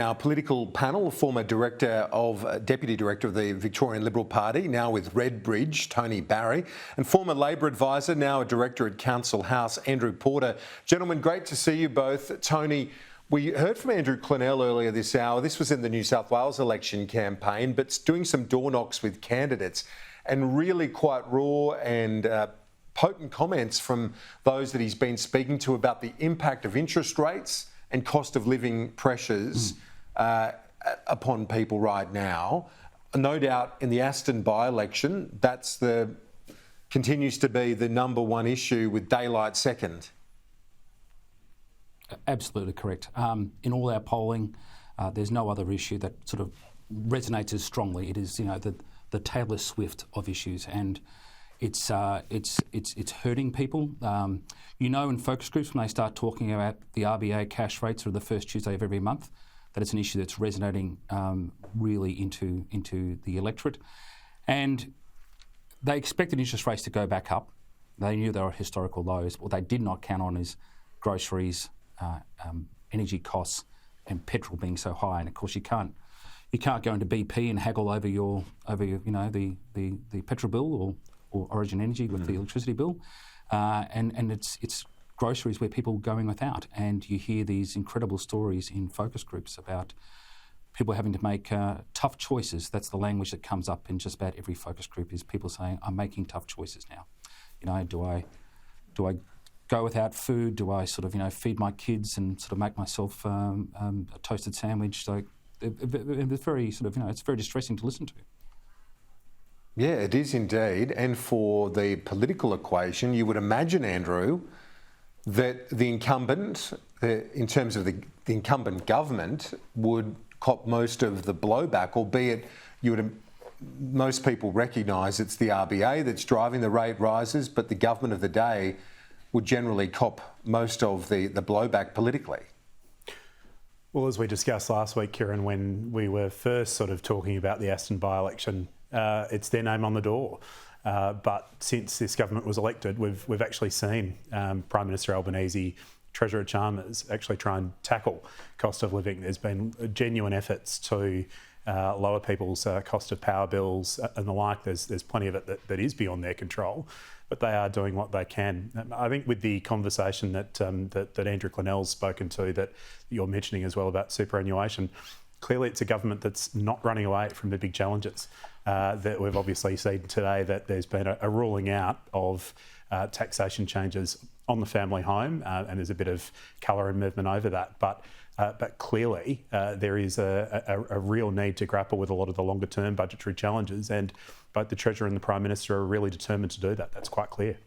Our political panel, former Deputy Director of the Victorian Liberal Party, now with Redbridge, Tony Barry, and former Labor advisor, now a Director at Council House, Andrew Porter. Gentlemen, great to see you both. Tony, we heard from Andrew Clennell earlier this hour. This was in the New South Wales election campaign, but doing some door knocks with candidates and really quite raw and potent comments from those that he's been speaking to about the impact of interest rates and cost of living pressures upon people right now. No doubt in the Aston by-election, continues to be the number one issue, with daylight second. Absolutely correct. In all our polling, there's no other issue that sort of resonates as strongly. It is, the Taylor Swift of issues, and it's hurting people. In focus groups, when they start talking about the RBA cash rates or the first Tuesday of every month, that it's an issue that's resonating really into the electorate. And they expected interest rates to go back up. They knew they were at historical lows. What they did not count on is groceries, energy costs, and petrol being so high. And of course, you can't go into BP and haggle over the petrol bill or Origin Energy with the electricity bill, and it's groceries where people are going without. And you hear these incredible stories in focus groups about people having to make tough choices. That's the language that comes up in just about every focus group, is people saying, I'm making tough choices now. Do I go without food? Do I feed my kids and make myself a toasted sandwich? So it's very it's very distressing to listen to. Yeah, it is indeed. And for the political equation, you would imagine, Andrew, that the incumbent, in terms of the incumbent government, would cop most of the blowback, albeit most people recognise it's the RBA that's driving the rate rises, but the government of the day would generally cop most of the blowback politically. Well, as we discussed last week, Kieran, when we were first sort of talking about the Aston by-election, it's their name on the door. But since this government was elected, we've actually seen Prime Minister Albanese, Treasurer Chalmers actually try and tackle cost of living. There's been genuine efforts to lower people's cost of power bills and the like. There's plenty of it that is beyond their control, but they are doing what they can. I think with the conversation that Andrew Clennell's spoken to, that you're mentioning as well about superannuation, clearly it's a government that's not running away from the big challenges. That we've obviously seen today that there's been a ruling out of taxation changes on the family home, and there's a bit of colour and movement over that. But clearly there is a real need to grapple with a lot of the longer term budgetary challenges, and both the Treasurer and the Prime Minister are really determined to do that. That's quite clear.